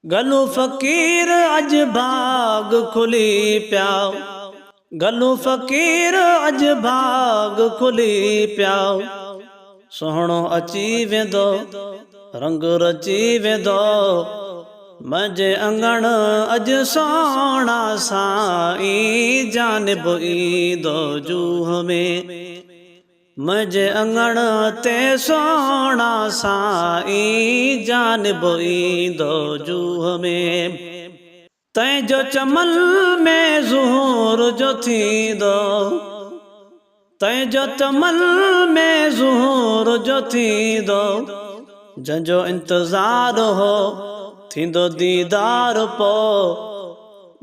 गलू फ़कीर अज भाग खुली पिया, गलू फ़कीर अज भाग खुली पिया। सोहणो अची वेंदो रंग रची वेंदो, मजे अंगण अज सोहणा साईं जानिब ईंदो जूह में। मजे अंगण ते सोहणा साईं जानिब ईंदो जूह में। तंहिंजो चमन में ज़ुहूर जो थींदो, तंहिंजो चमन में ज़ुहूर जो थींदो। जंहिंजो इंतज़ार हो थींदो दीदार पो,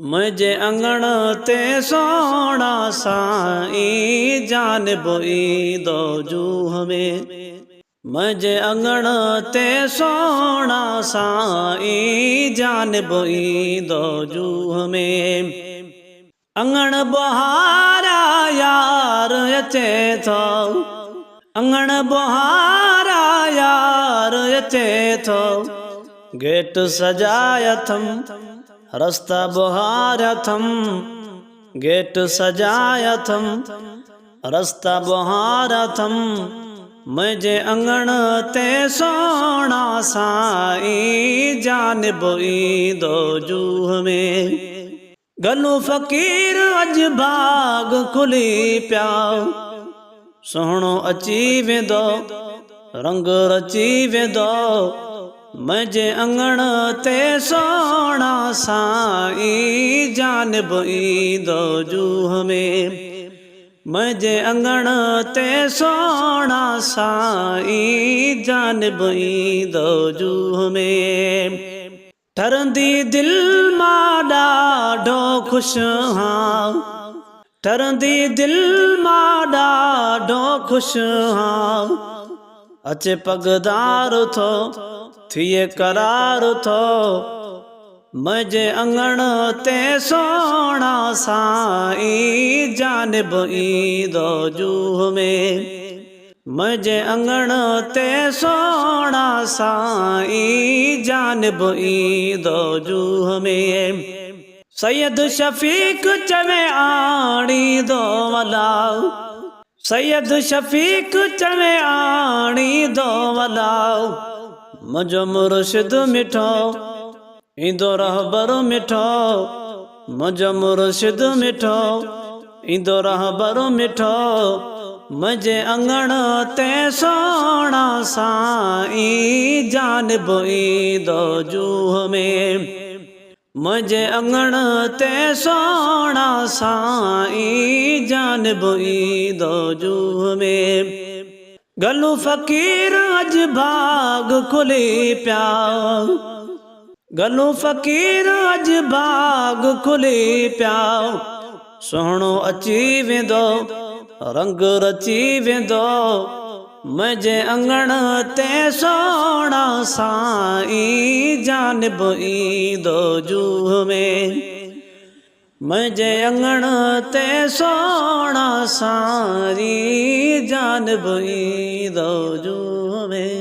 मुंहिंजे अंगण ते सोहणा साईं जानिब ईंदो जूह में। मुंहिंजे अंगण ते सोहणा साईं जानिब ईंदो जूह में। अंगण बहारा यार अचे थो, अंगण बहारा यार अचे थो। गेट सजाया थम रस्ता बहारा थम, गेट सजाया थम रस्ता बहारा थम। मुंहिंजे अंगण ते सोहणा साईं जानिब ईंदो जूह में। गलू फ़कीर अज भाग खुली पिया, सोहणो अची वेंदो रंग रची वेंदो। मुंहिंजे अंगण ते सोहणा साईं जानिब ईंदो जूह में। मुंहिंजे अंगण ते सोहणा साईं जानिब ईंदो जूह में। ठरंदी दिल मां ॾाढो ख़ुशि हां, ठरंदी दिल मां ॾाढो ख़ुशि हां। अचे पगदार थो थिए करार थो, मुंहिंजे अंगण ते सोहणा साईं जानिब ईंदो जूह में। मुंहिंजे अंगण ते सोहणा साईं जानिब ईंदो जूह में। सैयद शफ़ीक चवे आणींदो वलाउ, सैयद शफ़ीक चवे आणींदो वलाउ। मुंहिंजो मुर्शिद मिठो ईंदो रहबर मिठो, मुंहिंजो मुर्शिद मिठो ईंदो रहबर मिठो। मुंहिंजे अंगण ते सोहणा साईं जानिब ईंदो जूह में। मुंहिंजे अंगण ते सोहणा साईं जानिब ईंदो जूह में। गलू फ़कीर अज भाग खुली पिया, गलू फ़कीर अज भाग खुली पिया। सोहणो अची वेंदो रंग रची वेंदो, मुंहिंजे अंगण ते सोहणा साईं जानिब ईंदो जूह में। मुंहिंजे अंगण ते सोहणा साईं जानिब ईंदो जूह में।